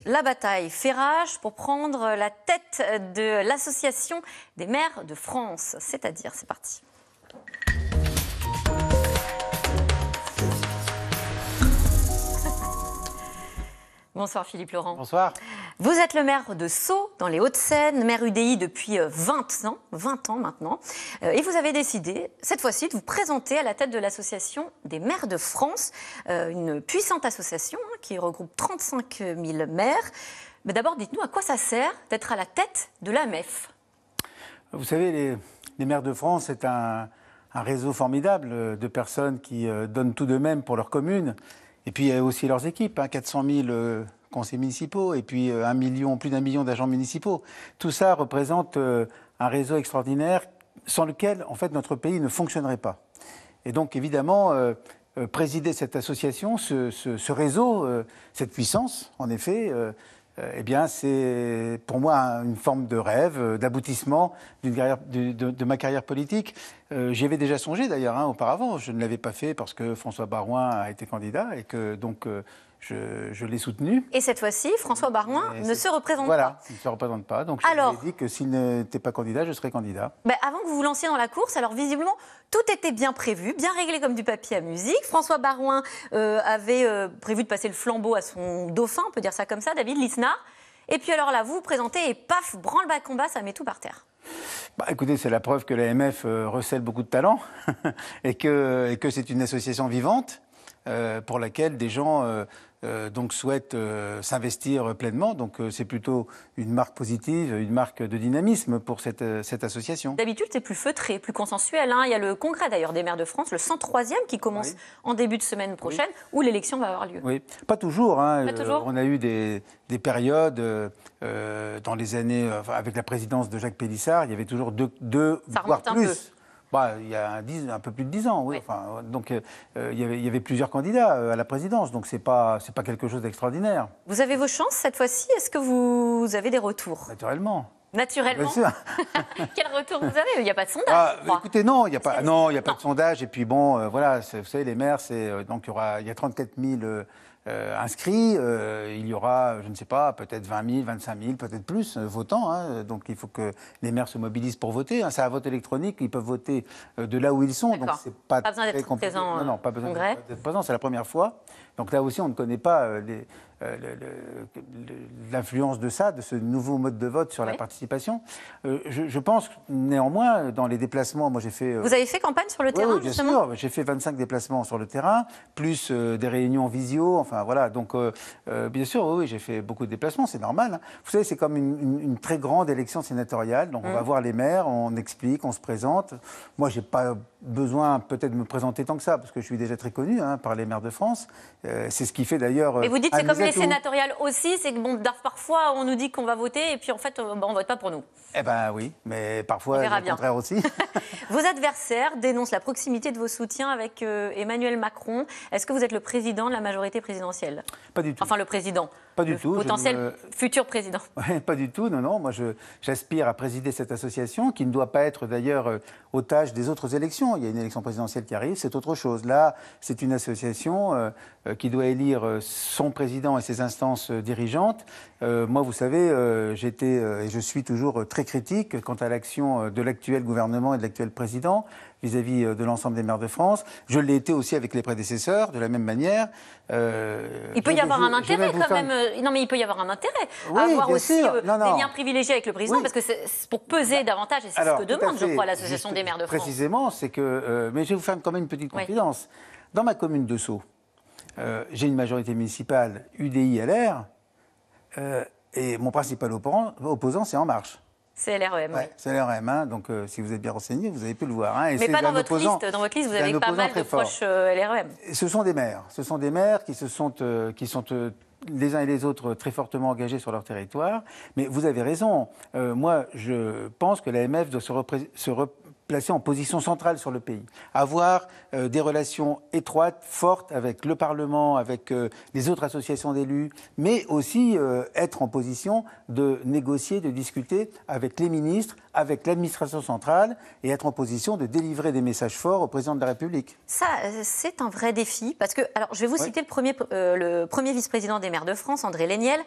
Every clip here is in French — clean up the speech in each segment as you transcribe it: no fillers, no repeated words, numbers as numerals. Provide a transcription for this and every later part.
La bataille fait rage pour prendre la tête de l'Association des maires de France. C'est-à-dire, c'est parti. Bonsoir Philippe Laurent. Bonsoir. Vous êtes le maire de Sceaux, dans les Hauts-de-Seine, maire UDI depuis 20 ans maintenant. Et vous avez décidé, cette fois-ci, de vous présenter à la tête de l'Association des maires de France, une puissante association qui regroupe 35 000 maires. Mais d'abord, dites-nous à quoi ça sert d'être à la tête de l'AMF? Vous savez, les maires de France, c'est un réseau formidable de personnes qui donnent tout d'eux-mêmes pour leur commune. Et puis il y a aussi leurs équipes, 400 000 conseillers municipaux et puis plus d'1 million d'agents municipaux. Tout ça représente un réseau extraordinaire sans lequel, en fait, notre pays ne fonctionnerait pas. Et donc, évidemment, présider cette association, ce réseau, cette puissance, en effet, eh bien, c'est pour moi une forme de rêve, d'aboutissement de ma carrière politique. J'y avais déjà songé d'ailleurs auparavant. Je ne l'avais pas fait parce que François Baroin a été candidat et que donc je l'ai soutenu. Et cette fois-ci, François Baroin ne se représente pas. Voilà, il ne se représente pas. Donc je lui ai dit que s'il n'était pas candidat, je serais candidat. Avant que vous vous lanciez dans la course, alors visiblement, tout était bien prévu, bien réglé comme du papier à musique. François Baroin avait prévu de passer le flambeau à son dauphin, on peut dire ça comme ça, David Lisnard. Et puis alors là, vous vous présentez et paf, branle-bas de combat, ça met tout par terre. Écoutez, c'est la preuve que l'AMF recèle beaucoup de talent et que c'est une association vivante pour laquelle des gens donc souhaitent s'investir pleinement. Donc c'est plutôt une marque positive, une marque de dynamisme pour cette association. D'habitude, c'est plus feutré, plus consensuel. Il y a le congrès d'ailleurs des maires de France, le 103e, qui commence en début de semaine prochaine, où l'élection va avoir lieu. Oui, pas toujours. Pas toujours. On a eu des périodes dans les années, avec la présidence de Jacques Pélissard, il y avait toujours deux voire plus. Il y a un peu plus de 10 ans, oui. Enfin, donc il y avait plusieurs candidats à la présidence, donc c'est pas quelque chose d'extraordinaire. Vous avez vos chances cette fois-ci. Est-ce que vous avez des retours? Naturellement. Naturellement. Bien sûr. Quel retour vous avez? Il n'y a pas de sondage. Écoutez, non, il n'y a pas de sondage. Et puis bon, voilà, vous savez, les maires, donc il y a 34 000 inscrits. Il y aura, je ne sais pas, peut-être 20 000, 25 000, peut-être plus votants. Donc il faut que les maires se mobilisent pour voter. C'est un vote électronique. Ils peuvent voter de là où ils sont. Donc c'est pas besoin d'être présent. Non, pas besoin d'être présent. C'est la première fois. Donc là aussi, on ne connaît pas l'influence de ce nouveau mode de vote sur la participation. Je pense néanmoins, dans les déplacements, moi j'ai fait... Vous avez fait campagne sur le terrain, bien justement? sûr, j'ai fait 25 déplacements sur le terrain, plus des réunions visio, enfin voilà. Donc bien sûr, oui, j'ai fait beaucoup de déplacements, c'est normal. Vous savez, c'est comme une très grande élection sénatoriale, donc on va voir les maires, on explique, on se présente. Moi, j'ai pas besoin peut-être de me présenter tant que ça, parce que je suis déjà très connu par les maires de France. C'est ce qui fait d'ailleurs... Mais vous dites c'est comme les sénatoriales aussi, c'est que bon, parfois on nous dit qu'on va voter et puis en fait on ne vote pas pour nous. Eh bien oui, mais parfois le contraire aussi. Vos adversaires dénoncent la proximité de vos soutiens avec Emmanuel Macron. Est-ce que vous êtes le président de la majorité présidentielle? Pas du tout. Enfin le président. Pas du tout. Potentiel futur président. Ouais, pas du tout, non. Moi, j'aspire à présider cette association qui ne doit pas être d'ailleurs otage des autres élections. Il y a une élection présidentielle qui arrive, c'est autre chose. Là, c'est une association qui doit élire son président et ses instances dirigeantes. Moi, vous savez, j'étais et je suis toujours très critique quant à l'action de l'actuel gouvernement et de l'actuel président vis-à-vis de l'ensemble des maires de France. Je l'ai été aussi avec les prédécesseurs, de la même manière. Il peut y avoir un intérêt quand même. Non, mais il peut y avoir un intérêt à avoir aussi des liens privilégiés avec le président, parce que c'est pour peser davantage, et c'est ce que demande, je crois, l'Association des maires de France. Précisément, c'est que... mais je vais vous faire quand même une petite confidence. Dans ma commune de Sceaux, j'ai une majorité municipale UDI-LR, et mon principal opposant, c'est En Marche. C'est LREM. Oui, c'est LREM. Donc, si vous êtes bien renseigné, vous avez pu le voir. Et mais pas dans votre liste. Dans votre liste, vous avez pas mal de proches LREM. Ce sont des maires. Ce sont des maires qui sont les uns et les autres très fortement engagés sur leur territoire. Mais vous avez raison. Moi, je pense que l'AMF doit se placé en position centrale sur le pays, avoir des relations étroites, fortes avec le Parlement, avec les autres associations d'élus, mais aussi être en position de négocier, de discuter avec les ministres, avec l'administration centrale et être en position de délivrer des messages forts au président de la République. Ça, c'est un vrai défi parce que, alors, je vais vous citer le premier vice-président des maires de France, André Léniel,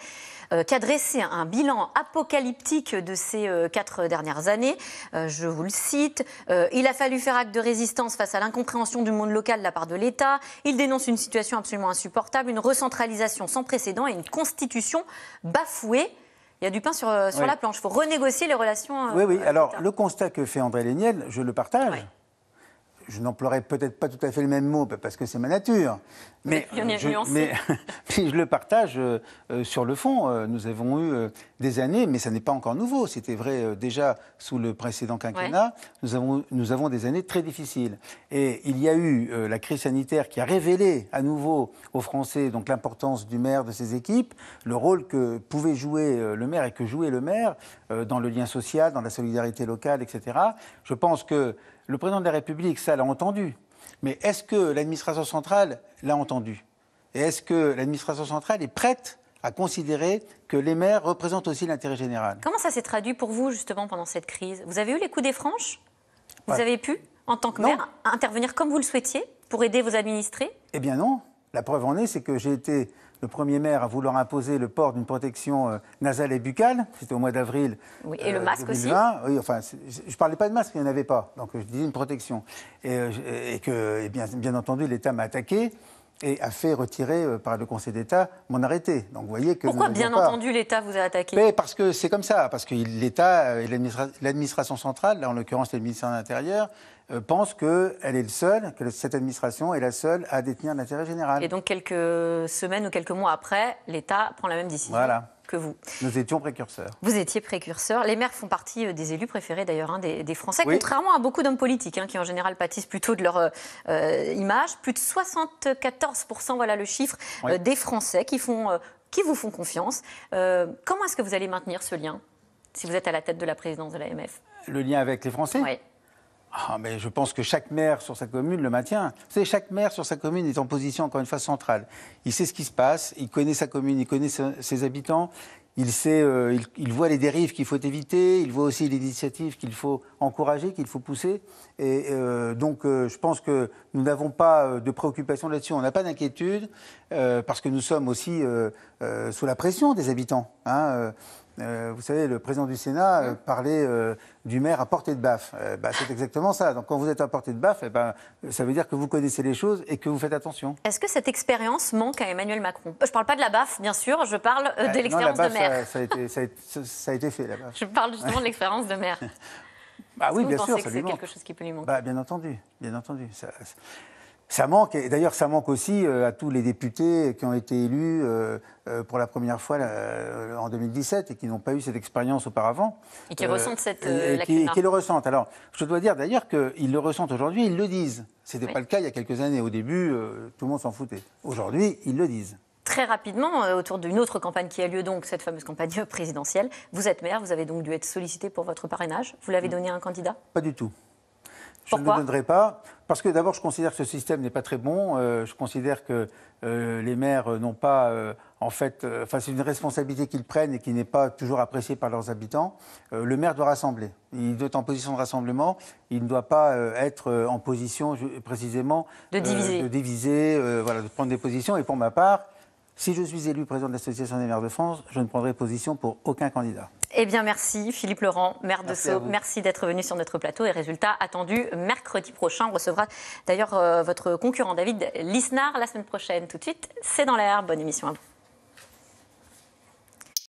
qui a dressé un bilan apocalyptique de ces 4 dernières années. Je vous le cite. Il a fallu faire acte de résistance face à l'incompréhension du monde local de la part de l'État. Il dénonce une situation absolument insupportable, une recentralisation sans précédent et une constitution bafouée. Il y a du pain sur la planche. Il faut renégocier les relations. Oui. Alors, le constat que fait André Léniel, je le partage. Oui. Je n'emploierai peut-être pas tout à fait le même mot parce que c'est ma nature. Mais je le partage sur le fond. Nous avons eu des années, mais ça n'est pas encore nouveau. C'était vrai déjà sous le précédent quinquennat. Ouais. Nous avons des années très difficiles. Et il y a eu la crise sanitaire qui a révélé à nouveau aux Français donc l'importance du maire, de ses équipes, le rôle que pouvait jouer le maire et que jouait le maire dans le lien social, dans la solidarité locale, etc. Je pense que le président de la République, ça l'a entendu. Mais est-ce que l'administration centrale l'a entendu? Et est-ce que l'administration centrale est prête à considérer que les maires représentent aussi l'intérêt général? Comment ça s'est traduit pour vous, justement, pendant cette crise? Vous avez eu les coups des franches? Vous avez pu, en tant que maire, intervenir comme vous le souhaitiez pour aider vos administrés? Eh bien non. La preuve en est, c'est que j'ai été le premier maire à vouloir imposer le port d'une protection nasale et buccale. C'était au mois d'avril. Oui, et le masque 2020. Aussi. Oui, enfin, je ne parlais pas de masque, il n'y en avait pas. Donc je disais une protection. Et bien entendu, l'État m'a attaqué et a fait retirer par le Conseil d'État mon arrêté. Donc vous voyez que pourquoi, bien entendu, l'État vous a attaqué? Mais parce que c'est comme ça. Parce que l'État et l'administration centrale, là en l'occurrence le ministère de l'Intérieur, pense qu'elle est le seul, que cette administration est la seule à détenir l'intérêt général. Et donc quelques semaines ou quelques mois après, l'État prend la même décision que vous. Nous étions précurseurs. Vous étiez précurseurs. Les maires font partie des élus préférés d'ailleurs des Français, contrairement à beaucoup d'hommes politiques qui en général pâtissent plutôt de leur image. Plus de 74%, voilà le chiffre, des Français qui vous font confiance. Comment est-ce que vous allez maintenir ce lien si vous êtes à la tête de la présidence de l'AMF? Le lien avec les Français? Oui. Mais je pense que chaque maire sur sa commune le maintient. Vous savez, chaque maire sur sa commune est en position, encore une fois, centrale. Il sait ce qui se passe, il connaît sa commune, il connaît ses habitants, il sait, il voit les dérives qu'il faut éviter, il voit aussi les initiatives qu'il faut encourager, qu'il faut pousser. Et donc, je pense que nous n'avons pas de préoccupation là-dessus. On n'a pas d'inquiétude, parce que nous sommes aussi sous la pression des habitants. Vous savez, le président du Sénat parlait du maire à portée de baffe. C'est exactement ça. Donc quand vous êtes à portée de baffe, ça veut dire que vous connaissez les choses et que vous faites attention. Est-ce que cette expérience manque à Emmanuel Macron? Je ne parle pas de la baffe, bien sûr, je parle de l'expérience de maire. Ça a été fait, la baffe. Je parle justement de l'expérience de maire. Oui, bien sûr, ça lui manque. Vous pensez que c'est quelque chose qui peut lui manquer? Bien entendu, bien entendu. Ça manque, et d'ailleurs ça manque aussi à tous les députés qui ont été élus pour la première fois en 2017 et qui n'ont pas eu cette expérience auparavant. Et qui ressentent cette lacune-là. Qui le ressentent. Alors, je dois dire d'ailleurs qu'ils le ressentent aujourd'hui, ils le disent. Ce n'était pas le cas il y a quelques années. Au début, tout le monde s'en foutait. Aujourd'hui, ils le disent. Très rapidement, autour d'une autre campagne qui a lieu, donc cette fameuse campagne présidentielle, vous êtes maire, vous avez donc dû être sollicité pour votre parrainage. Vous l'avez donné à un candidat? Pas du tout. Pourquoi? Je ne le donnerai pas, parce que d'abord je considère que ce système n'est pas très bon, je considère que les maires n'ont pas, c'est une responsabilité qu'ils prennent et qui n'est pas toujours appréciée par leurs habitants. Le maire doit rassembler, il doit être en position de rassemblement, il ne doit pas être en position précisément de diviser, de prendre des positions, et pour ma part, si je suis élu président de l'Association des maires de France, je ne prendrai position pour aucun candidat. Eh bien, merci Philippe Laurent, maire de Sceaux. Merci d'être venu sur notre plateau. Et résultat attendu mercredi prochain. On recevra d'ailleurs votre concurrent David Lisnard la semaine prochaine. Tout de suite, c'est dans l'air. Bonne émission à vous.